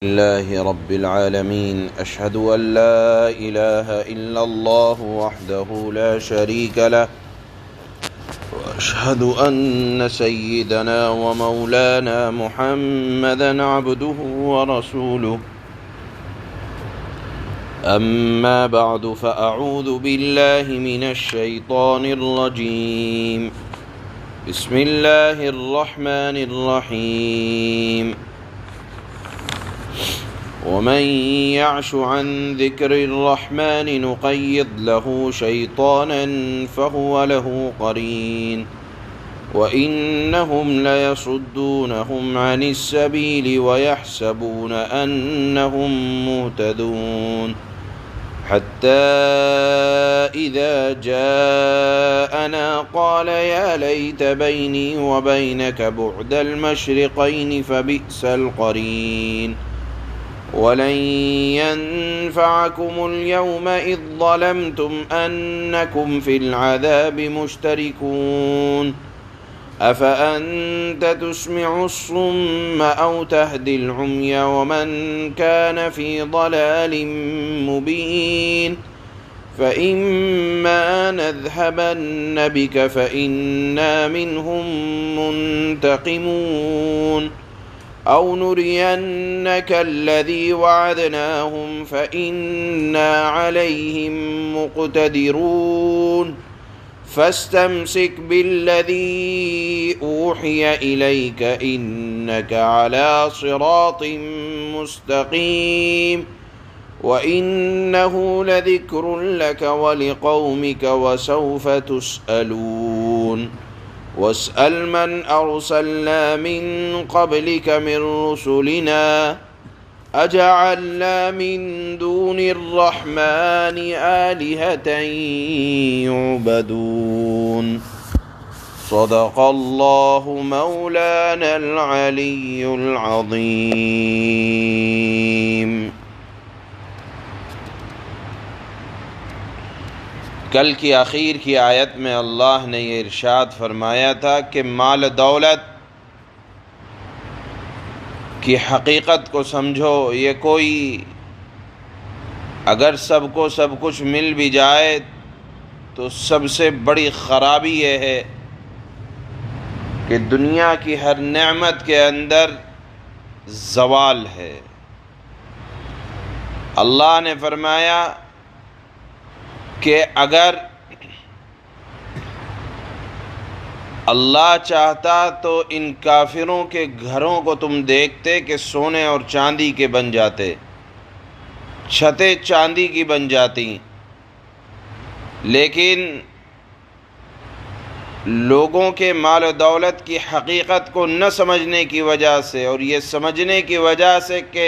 لله رب العالمين أشهد أن لا إله إلا الله وحده لا شريك له وأشهد أن سيدنا ومولانا محمدا عبده ورسوله أما بعد فأعوذ بالله من الشيطان الرجيم بسم الله الرحمن الرحيم ومن يعش عن ذكر الرحمن نقيض له شيطانا فهو له قرين وإنهم ليصدونهم عن السبيل ويحسبون أنهم مهتدون حتى إذا جاءنا قال يا ليت بيني وبينك بعد المشرقين فبئس القرين ولن ينفعكم اليوم إذ ظلمتم أنكم في العذاب مشتركون أفأنت تسمع الصم أو تهدي العمي ومن كان في ضلال مبين فإما نذهبن بك فإنا منهم منتقمون أو نرينك الذي وعدناهم فإنا عليهم مقتدرون فاستمسك بالذي أوحي إليك إنك على صراط مستقيم وإنه لذكر لك ولقومك وسوف تسألون واسأل من أرسلنا من قبلك من رسلنا أجعلنا من دون الرحمن آلهة يعبدون صدق الله مولانا العلي العظيم۔ کل کی آخر کی آیت میں اللہ نے یہ ارشاد فرمایا تھا کہ مال دولت کی حقیقت کو سمجھو، یہ کوئی اگر سب کو سب کچھ مل بھی جائے تو سب سے بڑی خرابی یہ ہے کہ دنیا کی ہر نعمت کے اندر زوال ہے۔ اللہ نے فرمایا کہ اگر اللہ چاہتا تو ان کافروں کے گھروں کو تم دیکھتے کہ سونے اور چاندی کے بن جاتے، چھتیں چاندی کی بن جاتی، لیکن لوگوں کے مال و دولت کی حقیقت کو نہ سمجھنے کی وجہ سے اور یہ سمجھنے کی وجہ سے کہ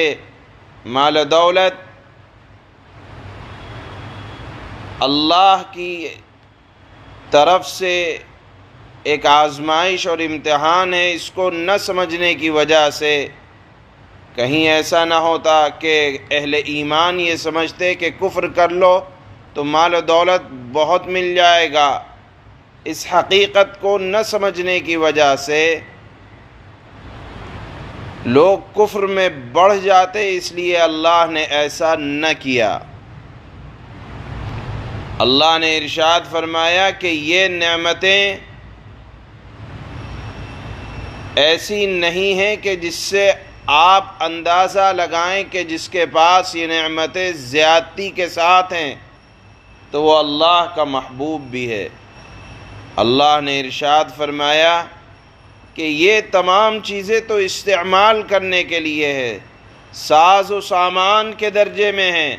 مال و دولت اللہ کی طرف سے ایک آزمائش اور امتحان ہے، اس کو نہ سمجھنے کی وجہ سے کہیں ایسا نہ ہوتا کہ اہل ایمان یہ سمجھتے کہ کفر کر لو تو مال و دولت بہت مل جائے گا، اس حقیقت کو نہ سمجھنے کی وجہ سے لوگ کفر میں بڑھ جاتے، اس لیے اللہ نے ایسا نہ کیا۔ اللہ نے ارشاد فرمایا کہ یہ نعمتیں ایسی نہیں ہیں کہ جس سے آپ اندازہ لگائیں کہ جس کے پاس یہ نعمتیں زیادتی کے ساتھ ہیں تو وہ اللہ کا محبوب بھی ہے۔ اللہ نے ارشاد فرمایا کہ یہ تمام چیزیں تو استعمال کرنے کے لیے ہے، ساز و سامان کے درجے میں ہیں،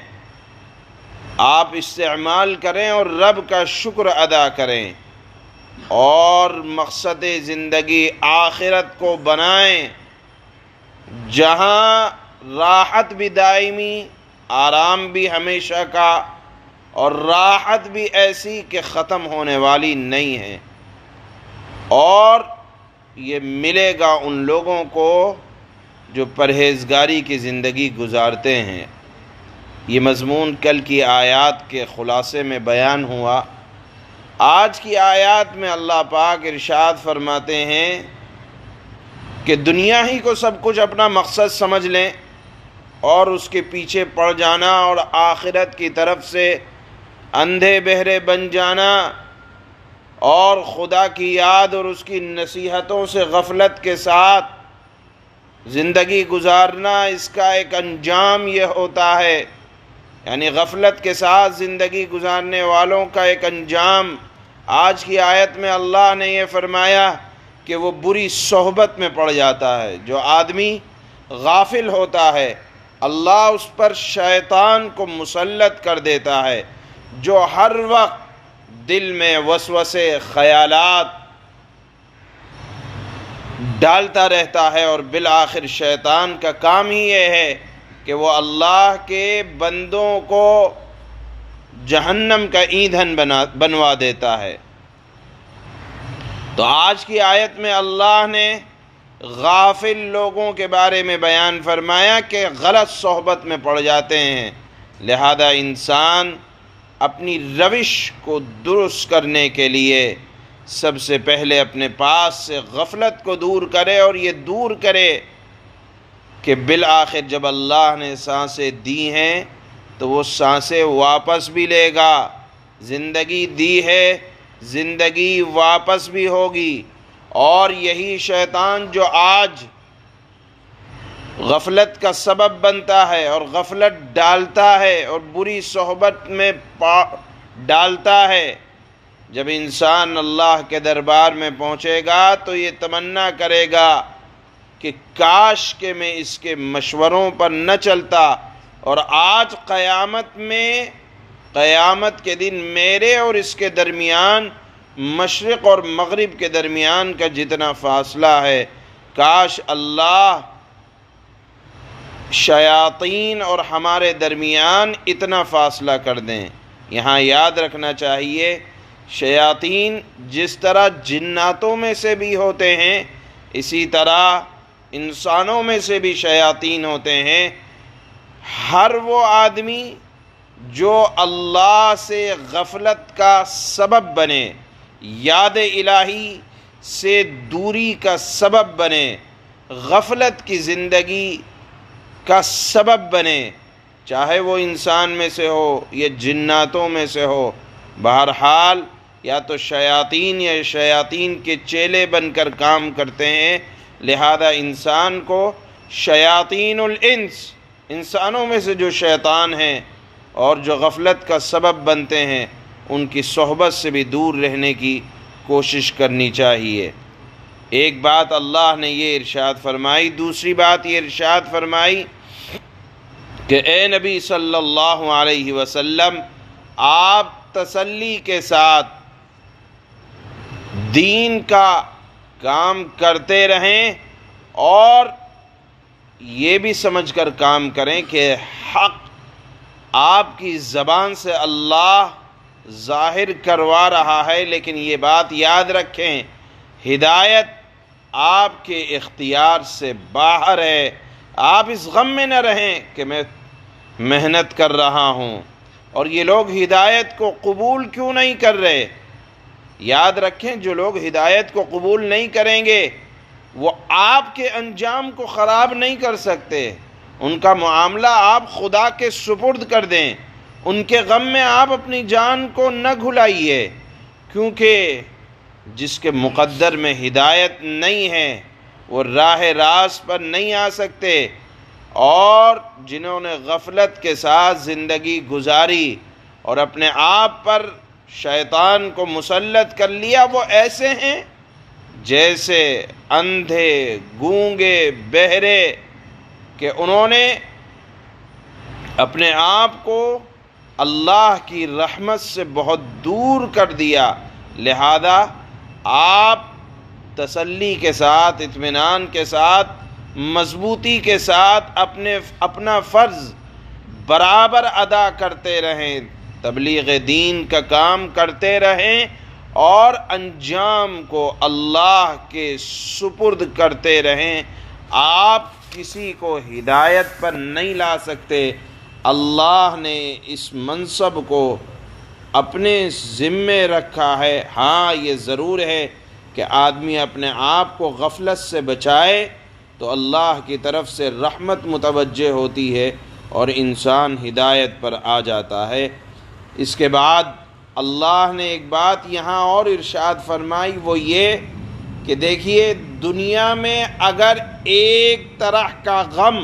آپ استعمال کریں اور رب کا شکر ادا کریں اور مقصد زندگی آخرت کو بنائیں، جہاں راحت بھی دائمی، آرام بھی ہمیشہ کا اور راحت بھی ایسی کہ ختم ہونے والی نہیں ہے، اور یہ ملے گا ان لوگوں کو جو پرہیزگاری کی زندگی گزارتے ہیں۔ یہ مضمون کل کی آیات کے خلاصے میں بیان ہوا۔ آج کی آیات میں اللہ پاک ارشاد فرماتے ہیں کہ دنیا ہی کو سب کچھ اپنا مقصد سمجھ لیں اور اس کے پیچھے پڑ جانا اور آخرت کی طرف سے اندھے بہرے بن جانا اور خدا کی یاد اور اس کی نصیحتوں سے غفلت کے ساتھ زندگی گزارنا، اس کا ایک انجام یہ ہوتا ہے، یعنی غفلت کے ساتھ زندگی گزارنے والوں کا ایک انجام آج کی آیت میں اللہ نے یہ فرمایا کہ وہ بری صحبت میں پڑ جاتا ہے۔ جو آدمی غافل ہوتا ہے اللہ اس پر شیطان کو مسلط کر دیتا ہے، جو ہر وقت دل میں وسوسے خیالات ڈالتا رہتا ہے، اور بالآخر شیطان کا کام ہی یہ ہے کہ وہ اللہ کے بندوں کو جہنم کا ایندھن بنوا دیتا ہے۔ تو آج کی آیت میں اللہ نے غافل لوگوں کے بارے میں بیان فرمایا کہ غلط صحبت میں پڑ جاتے ہیں، لہذا انسان اپنی روش کو درست کرنے کے لیے سب سے پہلے اپنے پاس سے غفلت کو دور کرے، اور یہ دور کرے کہ بالآخر جب اللہ نے سانسیں دی ہیں تو وہ سانسیں واپس بھی لے گا، زندگی دی ہے زندگی واپس بھی ہوگی، اور یہی شیطان جو آج غفلت کا سبب بنتا ہے اور غفلت ڈالتا ہے اور بری صحبت میں ڈالتا ہے، جب انسان اللہ کے دربار میں پہنچے گا تو یہ تمنا کرے گا کہ کاش کہ میں اس کے مشوروں پر نہ چلتا، اور آج قیامت کے دن میرے اور اس کے درمیان، مشرق اور مغرب کے درمیان کا جتنا فاصلہ ہے، کاش اللہ شیاطین اور ہمارے درمیان اتنا فاصلہ کر دیں۔ یہاں یاد رکھنا چاہیے، شیاطین جس طرح جناتوں میں سے بھی ہوتے ہیں اسی طرح انسانوں میں سے بھی شیاطین ہوتے ہیں۔ ہر وہ آدمی جو اللہ سے غفلت کا سبب بنے، یاد الہی سے دوری کا سبب بنے، غفلت کی زندگی کا سبب بنے، چاہے وہ انسان میں سے ہو یا جناتوں میں سے ہو، بہرحال یا تو شیاطین یا شیاطین کے چیلے بن کر کام کرتے ہیں، لہذا انسان کو شیاطین الانس، انسانوں میں سے جو شیطان ہیں اور جو غفلت کا سبب بنتے ہیں، ان کی صحبت سے بھی دور رہنے کی کوشش کرنی چاہیے۔ ایک بات اللہ نے یہ ارشاد فرمائی، دوسری بات یہ ارشاد فرمائی کہ اے نبی صلی اللہ علیہ وسلم، آپ تسلی کے ساتھ دین کا کام کرتے رہیں، اور یہ بھی سمجھ کر کام کریں کہ حق آپ کی زبان سے اللہ ظاہر کروا رہا ہے، لیکن یہ بات یاد رکھیں ہدایت آپ کے اختیار سے باہر ہے۔ آپ اس غم میں نہ رہیں کہ میں محنت کر رہا ہوں اور یہ لوگ ہدایت کو قبول کیوں نہیں کر رہے۔ یاد رکھیں جو لوگ ہدایت کو قبول نہیں کریں گے وہ آپ کے انجام کو خراب نہیں کر سکتے، ان کا معاملہ آپ خدا کے سپرد کر دیں، ان کے غم میں آپ اپنی جان کو نہ گھلائیے، کیونکہ جس کے مقدر میں ہدایت نہیں ہے وہ راہ راست پر نہیں آ سکتے، اور جنہوں نے غفلت کے ساتھ زندگی گزاری اور اپنے آپ پر شیطان کو مسلط کر لیا، وہ ایسے ہیں جیسے اندھے، گونگے، بہرے، کہ انہوں نے اپنے آپ کو اللہ کی رحمت سے بہت دور کر دیا۔ لہذا آپ تسلی کے ساتھ، اطمینان کے ساتھ، مضبوطی کے ساتھ اپنا فرض برابر ادا کرتے رہیں، تبلیغ دین کا کام کرتے رہیں، اور انجام کو اللہ کے سپرد کرتے رہیں۔ آپ کسی کو ہدایت پر نہیں لا سکتے، اللہ نے اس منصب کو اپنے ذمے رکھا ہے۔ ہاں یہ ضرور ہے کہ آدمی اپنے آپ کو غفلت سے بچائے، تو اللہ کی طرف سے رحمت متوجہ ہوتی ہے اور انسان ہدایت پر آ جاتا ہے۔ اس کے بعد اللہ نے ایک بات یہاں اور ارشاد فرمائی، وہ یہ کہ دیکھیے دنیا میں اگر ایک طرح کا غم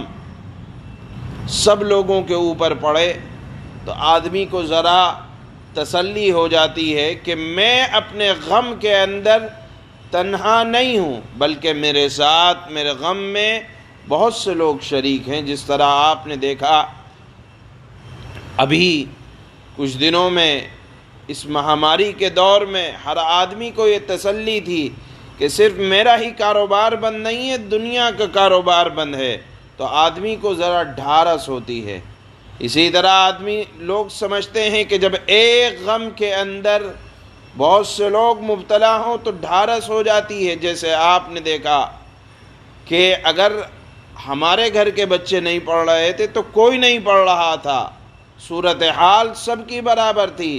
سب لوگوں کے اوپر پڑے تو آدمی کو ذرا تسلی ہو جاتی ہے کہ میں اپنے غم کے اندر تنہا نہیں ہوں، بلکہ میرے ساتھ میرے غم میں بہت سے لوگ شریک ہیں۔ جس طرح آپ نے دیکھا ابھی کچھ دنوں میں اس مہاماری کے دور میں ہر آدمی کو یہ تسلی تھی کہ صرف میرا ہی کاروبار بند نہیں ہے، دنیا کا کاروبار بند ہے، تو آدمی کو ذرا ڈھارس ہوتی ہے۔ اسی طرح لوگ سمجھتے ہیں کہ جب ایک غم کے اندر بہت سے لوگ مبتلا ہوں تو ڈھارس ہو جاتی ہے۔ جیسے آپ نے دیکھا کہ اگر ہمارے گھر کے بچے نہیں پڑھ رہے تھے تو کوئی نہیں پڑھ رہا تھا، صورتحال سب کی برابر تھی۔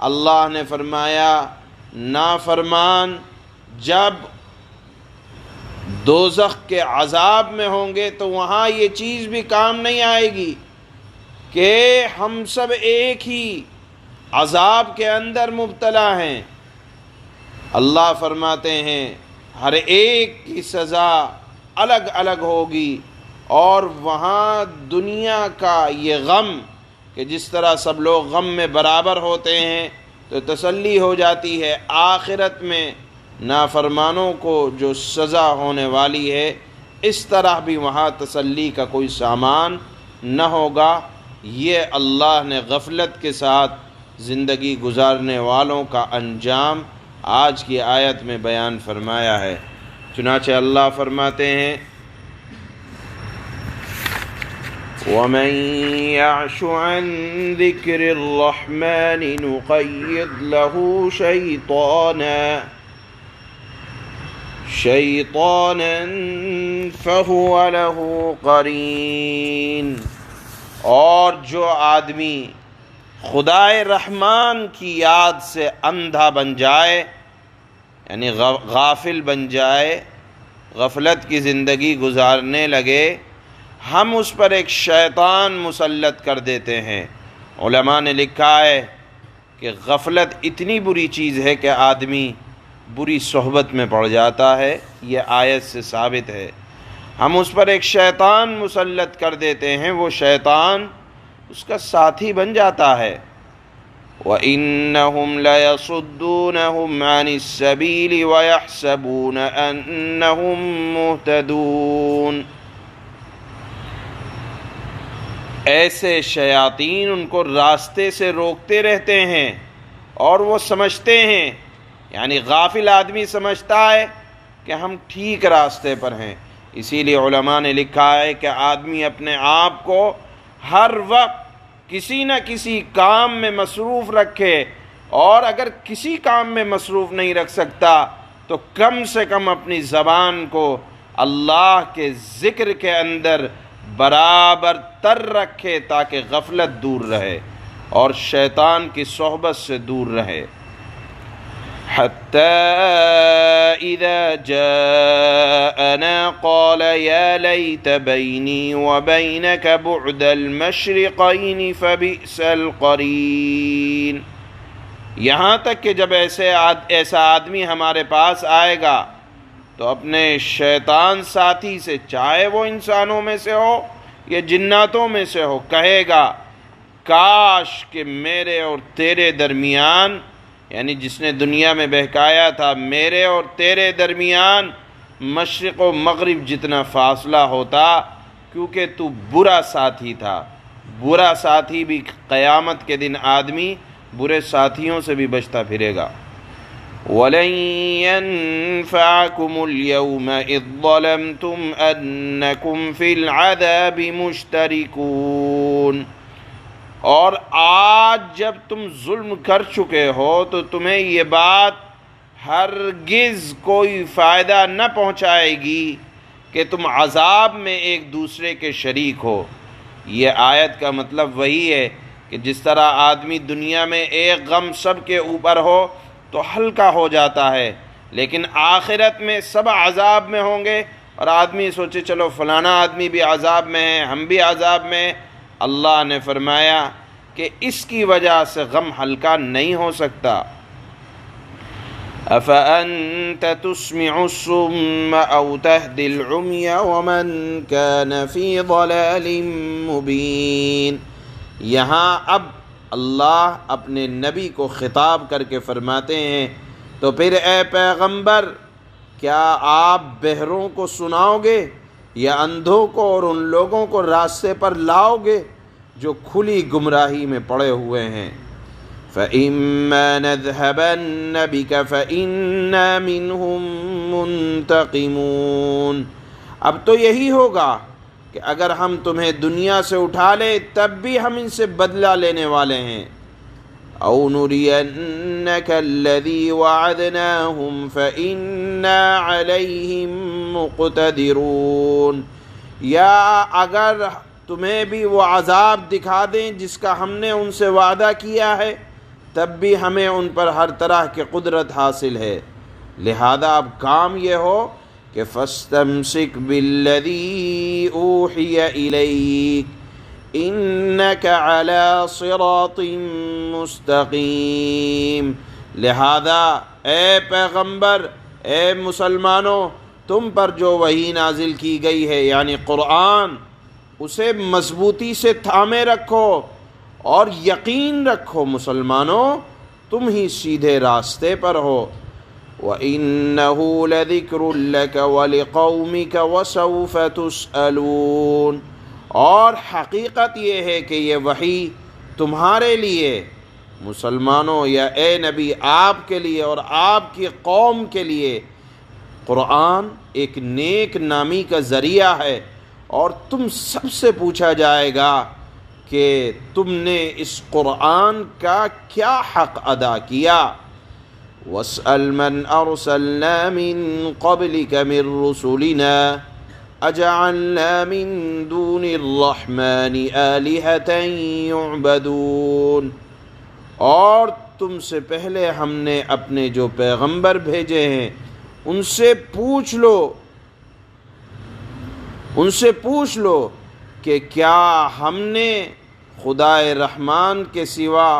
اللہ نے فرمایا نافرمان جب دوزخ کے عذاب میں ہوں گے تو وہاں یہ چیز بھی کام نہیں آئے گی کہ ہم سب ایک ہی عذاب کے اندر مبتلا ہیں۔ اللہ فرماتے ہیں ہر ایک کی سزا الگ الگ ہوگی، اور وہاں دنیا کا یہ غم کہ جس طرح سب لوگ غم میں برابر ہوتے ہیں تو تسلی ہو جاتی ہے، آخرت میں نافرمانوں کو جو سزا ہونے والی ہے اس طرح بھی وہاں تسلی کا کوئی سامان نہ ہوگا۔ یہ اللہ نے غفلت کے ساتھ زندگی گزارنے والوں کا انجام آج کی آیت میں بیان فرمایا ہے۔ چنانچہ اللہ فرماتے ہیں وَمَن يَعْشُ عَن ذِكْرِ الرَّحْمَنِ نُقَيِّضْ لَهُ شَيْطَانًا فَهُوَ لَهُ قَرِينٌ۔ اور جو آدمی خدائے رحمان کی یاد سے اندھا بن جائے، یعنی غافل بن جائے، غفلت کی زندگی گزارنے لگے، ہم اس پر ایک شیطان مسلط کر دیتے ہیں۔ علماء نے لکھا ہے کہ غفلت اتنی بری چیز ہے کہ آدمی بری صحبت میں پڑ جاتا ہے، یہ آیت سے ثابت ہے۔ ہم اس پر ایک شیطان مسلط کر دیتے ہیں، وہ شیطان اس کا ساتھی بن جاتا ہے۔ وَإِنَّهُمْ لَيَصُدُّونَهُمْ عَنِ السَّبِيلِ وَيَحْسَبُونَ أَنَّهُمْ مُهْتَدُونَ۔ ایسے شیاطین ان کو راستے سے روکتے رہتے ہیں اور وہ سمجھتے ہیں، یعنی غافل آدمی سمجھتا ہے کہ ہم ٹھیک راستے پر ہیں۔ اسی لیے علماء نے لکھا ہے کہ آدمی اپنے آپ کو ہر وقت کسی نہ کسی کام میں مصروف رکھے، اور اگر کسی کام میں مصروف نہیں رکھ سکتا تو کم سے کم اپنی زبان کو اللہ کے ذکر کے اندر برابر تر رکھے تاکہ غفلت دور رہے اور شیطان کی صحبت سے دور رہے۔ حتى إذا جاءنا قال يا ليت بيني وبينك بعد المشرقين فبئس القرين۔ یہاں تک کہ جب ایسا آدمی ہمارے پاس آئے گا تو اپنے شیطان ساتھی سے، چاہے وہ انسانوں میں سے ہو یا جناتوں میں سے ہو، کہے گا کاش کہ میرے اور تیرے درمیان، یعنی جس نے دنیا میں بہکایا تھا، میرے اور تیرے درمیان مشرق و مغرب جتنا فاصلہ ہوتا، کیونکہ تو برا ساتھی تھا۔ برا ساتھی بھی قیامت کے دن آدمی برے ساتھیوں سے بھی بچتا پھرے گا۔ وَلَن يَنفَعَكُمُ الْيَوْمَ إِذ ظَّلَمْتُمْ أَنَّكُمْ فِي الْعَذَابِ مُشْتَرِكُونَ۔ اور آج جب تم ظلم کر چکے ہو تو تمہیں یہ بات ہرگز کوئی فائدہ نہ پہنچائے گی کہ تم عذاب میں ایک دوسرے کے شریک ہو۔ یہ آیت کا مطلب وہی ہے کہ جس طرح آدمی دنیا میں ایک غم سب کے اوپر ہو تو ہلکا ہو جاتا ہے، لیکن آخرت میں سب عذاب میں ہوں گے اور آدمی سوچے چلو فلانا آدمی بھی عذاب میں ہے، ہم بھی عذاب میں ہیں، اللہ نے فرمایا کہ اس کی وجہ سے غم ہلکا نہیں ہو سکتا۔ أَفَأَنْتَ تُسْمِعُ الصُّمَّ أَوْ تَهْدِي الْعُمْيَ وَمَنْ كَانَ فِي ضَلَالٍ مُبِينٍ۔ یہاں اب اللہ اپنے نبی کو خطاب کر کے فرماتے ہیں تو پھر اے پیغمبر کیا آپ بہروں کو سناؤ گے یا اندھوں کو اور ان لوگوں کو راستے پر لاؤ گے جو کھلی گمراہی میں پڑے ہوئے ہیں؟ فَإِمَّا نَذْهَبَنَّ بِكَ فَإِنَّا مِنْهُمْ مُنْتَقِمُونَ۔ اب تو یہی ہوگا کہ اگر ہم تمہیں دنیا سے اٹھا لیں تب بھی ہم ان سے بدلہ لینے والے ہیں۔ أَوْ نُرِيَنَّكَ الَّذِي وَعَدْنَاهُمْ فَإِنَّا عَلَيْهِمْ مُقْتَدِرُونَ، یا اگر تمہیں بھی وہ عذاب دکھا دیں جس کا ہم نے ان سے وعدہ کیا ہے تب بھی ہمیں ان پر ہر طرح کی قدرت حاصل ہے۔ لہذا اب کام یہ ہو کہ فَاسْتَمْسِكْ بِالَّذِي أُوحِيَ إِلَيْكَ إِنَّكَ عَلَى صِرَاطٍ مُسْتَقِيمٍ۔ لہذا اے پیغمبر، اے مسلمانوں، تم پر جو وحی نازل کی گئی ہے یعنی قرآن، اسے مضبوطی سے تھامے رکھو اور یقین رکھو مسلمانوں تم ہی سیدھے راستے پر ہو۔ وَإِنَّهُ لَذِكْرٌ لَكَ وَلِقَوْمِكَ وَسَوْفَ تُسْأَلُونَ، اور حقیقت یہ ہے کہ یہ وحی تمہارے لیے مسلمانوں یا اے نبی آپ کے لیے اور آپ کی قوم کے لیے قرآن ایک نیک نامی کا ذریعہ ہے، اور تم سب سے پوچھا جائے گا کہ تم نے اس قرآن کا کیا حق ادا کیا۔ وَاسْأَلْ مَنْ أَرْسَلْنَا مِن قَبْلِكَ مِن رُّسُلِنَا أَجَعَلْنَا مِن دُونِ الرَّحْمَنِ آلِهَةً يُعْبَدُونَ، اور تم سے پہلے ہم نے اپنے جو پیغمبر بھیجے ہیں ان سے پوچھ لو کہ کیا ہم نے خدائے رحمان کے سوا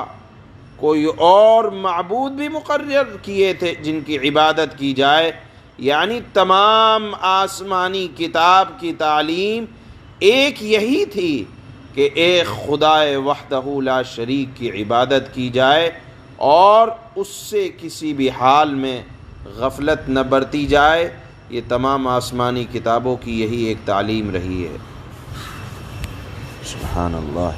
کوئی اور معبود بھی مقرر کیے تھے جن کی عبادت کی جائے؟ یعنی تمام آسمانی کتاب کی تعلیم ایک یہی تھی کہ ایک خدائے وحدہ لا شریک کی عبادت کی جائے اور اس سے کسی بھی حال میں غفلت نہ برتی جائے۔ یہ تمام آسمانی کتابوں کی یہی ایک تعلیم رہی ہے۔ سبحان اللہ۔